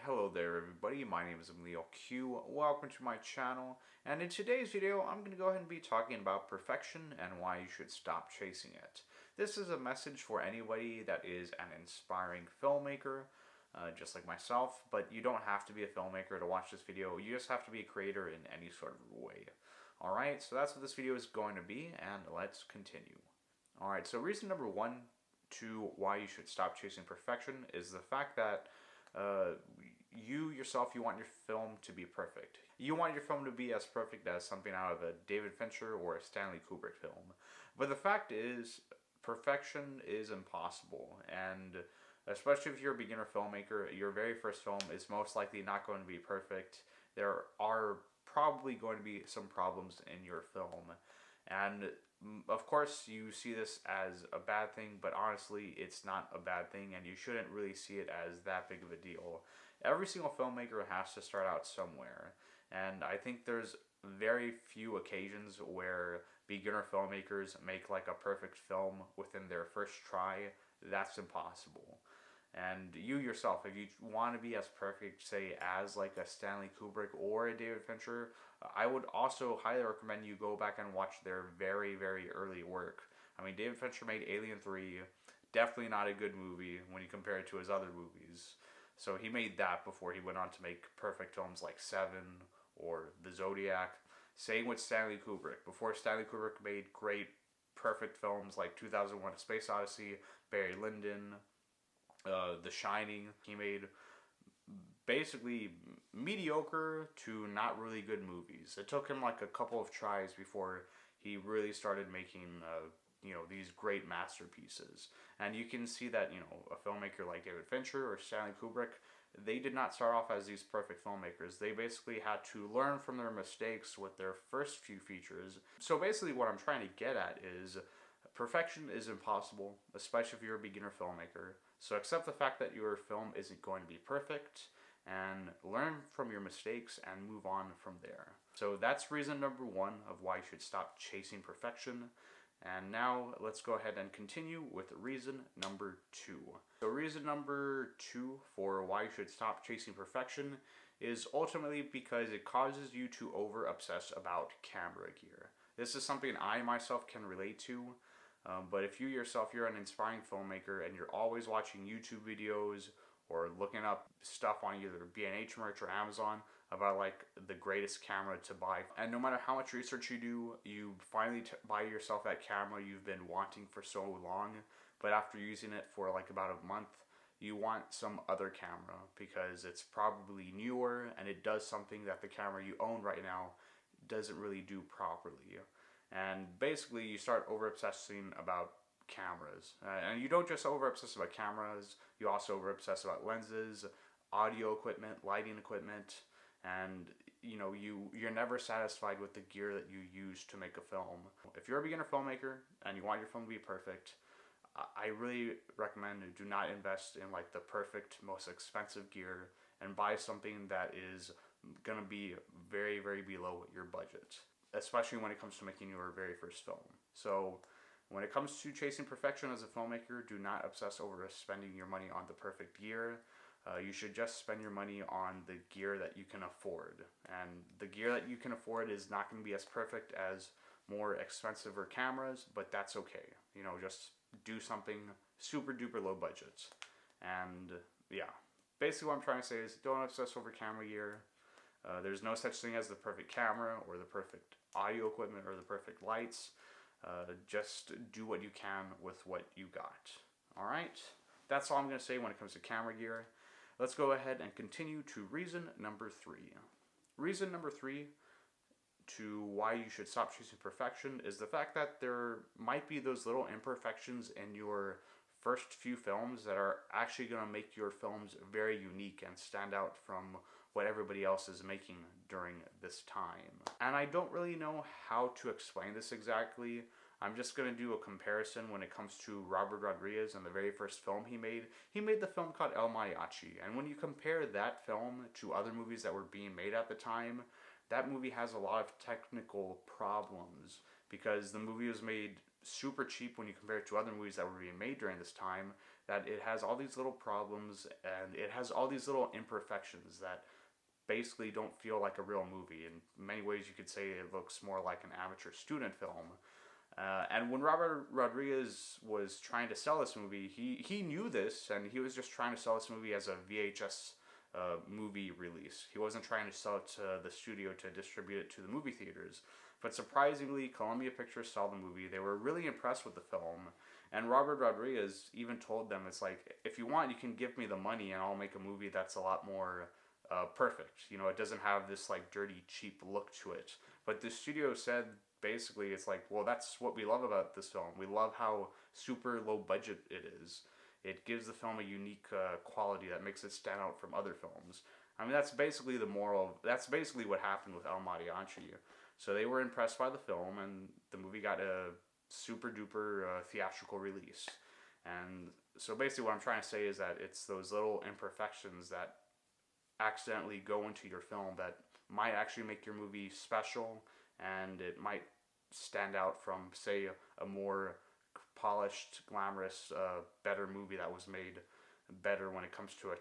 Hello there everybody, my name is Emilio Q. Welcome to my channel, and in today's video I'm going to go ahead and be talking about perfection and why you should stop chasing it. This is a message for anybody that is an inspiring filmmaker, just like myself, but you don't have to be a filmmaker to watch this video, you just have to be a creator in any sort of way. Alright, so that's what this video is going to be, and let's continue. Alright, so reason number one to why you should stop chasing perfection is the fact that you yourself, you want your film to be perfect. You want your film to be as perfect as something out of a David Fincher or a Stanley Kubrick film. But the fact is, perfection is impossible, and especially if you're a beginner filmmaker, your very first film is most likely not going to be perfect. There are probably going to be some problems in your film. And of course, you see this as a bad thing, but honestly, it's not a bad thing, and you shouldn't really see it as that big of a deal. Every single filmmaker has to start out somewhere, and I think there's very few occasions where beginner filmmakers make like a perfect film within their first try. That's impossible. And you yourself, if you want to be as perfect, say, as like a Stanley Kubrick or a David Fincher, I would also highly recommend you go back and watch their very, very early work. I mean, David Fincher made Alien 3, definitely not a good movie when you compare it to his other movies. So he made that before he went on to make perfect films like Seven or The Zodiac. Same with Stanley Kubrick. Before Stanley Kubrick made great, perfect films like 2001: A Space Odyssey, Barry Lyndon, The Shining. He made basically mediocre to not really good movies. It took him like a couple of tries before he really started making these great masterpieces. And you can see that, a filmmaker like David Fincher or Stanley Kubrick, they did not start off as these perfect filmmakers. They basically had to learn from their mistakes with their first few features. So basically what I'm trying to get at is perfection is impossible, especially if you're a beginner filmmaker. So accept the fact that your film isn't going to be perfect and learn from your mistakes and move on from there. So that's reason number one of why you should stop chasing perfection. And now let's go ahead and continue with reason number two. So reason number two for why you should stop chasing perfection is ultimately because it causes you to over obsess about camera gear. This is something I myself can relate to. But if you yourself, you're an inspiring filmmaker and you're always watching YouTube videos or looking up stuff on either B&H merch or Amazon about like the greatest camera to buy, and no matter how much research you do, you finally buy yourself that camera you've been wanting for so long, but after using it for like about a month, you want some other camera because it's probably newer and it does something that the camera you own right now doesn't really do properly. And basically you start over obsessing about cameras. And you don't just over obsess about cameras, you also over obsess about lenses, audio equipment, lighting equipment, and you're never satisfied with the gear that you use to make a film. If you're a beginner filmmaker and you want your film to be perfect, I really recommend you do not invest in like the perfect, most expensive gear and buy something that is gonna be very, very below your budget, especially when it comes to making your very first film. So when it comes to chasing perfection as a filmmaker, do not obsess over spending your money on the perfect gear. You should just spend your money on the gear that you can afford. And the gear that you can afford is not going to be as perfect as more expensive cameras, but that's okay. Just do something super duper low budget. And yeah, basically what I'm trying to say is don't obsess over camera gear. There's no such thing as the perfect camera or the perfect audio equipment or the perfect lights. Just do what you can with what you got. Alright? That's all I'm going to say when it comes to camera gear. Let's go ahead and continue to reason number three. Reason number three to why you should stop chasing perfection is the fact that there might be those little imperfections in your first few films that are actually going to make your films very unique and stand out from what everybody else is making during this time. And I don't really know how to explain this exactly. I'm just going to do a comparison when it comes to Robert Rodriguez and the very first film he made. He made the film called El Mariachi, and when you compare that film to other movies that were being made at the time, that movie has a lot of technical problems because the movie was made super cheap when you compare it to other movies that were being made during this time. that it has all these little problems and it has all these little imperfections that basically don't feel like a real movie. In many ways, you could say it looks more like an amateur student film. And when Robert Rodriguez was trying to sell this movie, he knew this, and he was just trying to sell this movie as a VHS movie release. He wasn't trying to sell it to the studio to distribute it to the movie theaters. But surprisingly, Columbia Pictures saw the movie. They were really impressed with the film. And Robert Rodriguez even told them, it's like, if you want, you can give me the money and I'll make a movie that's a lot more perfect. You know, it doesn't have this like dirty, cheap look to it. But the studio said basically, it's like, well, that's what we love about this film. We love how super low budget it is. It gives the film a unique quality that makes it stand out from other films. I mean, that's basically the moral. That's basically what happened with El Mariachi. So they were impressed by the film, and the movie got a super duper theatrical release. And so basically, what I'm trying to say is that it's those little imperfections that accidentally go into your film that might actually make your movie special, and it might stand out from, say, a more polished, glamorous, better movie that was made better when it comes to a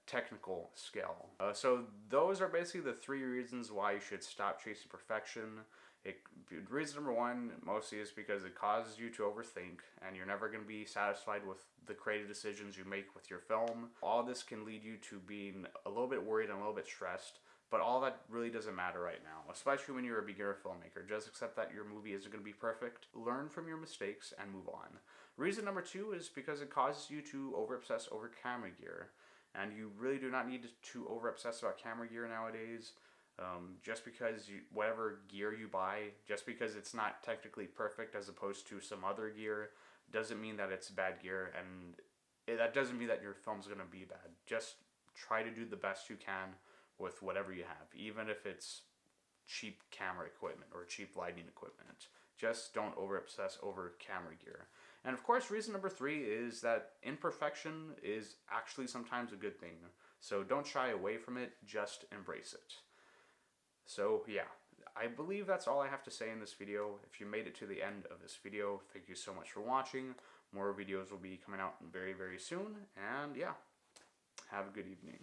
technical scale. So those are basically the three reasons why you should stop chasing perfection. Reason number one mostly is because it causes you to overthink, and you're never going to be satisfied with the creative decisions you make with your film. All this can lead you to being a little bit worried and a little bit stressed, but all that really doesn't matter right now, especially when you're a beginner filmmaker. Just accept that your movie isn't going to be perfect, learn from your mistakes, and move on. Reason number two is because it causes you to over-obsess over camera gear, and you really do not need to over-obsess about camera gear nowadays. Just because whatever gear you buy, just because it's not technically perfect as opposed to some other gear, doesn't mean that it's bad gear, and that doesn't mean that your film's going to be bad. Just try to do the best you can with whatever you have, even if it's cheap camera equipment or cheap lighting equipment. Just don't over-obsess over camera gear. And of course, reason number three is that imperfection is actually sometimes a good thing. So don't shy away from it, just embrace it. So yeah, I believe that's all I have to say in this video. If you made it to the end of this video, thank you so much for watching. More videos will be coming out very, very soon. And yeah, have a good evening.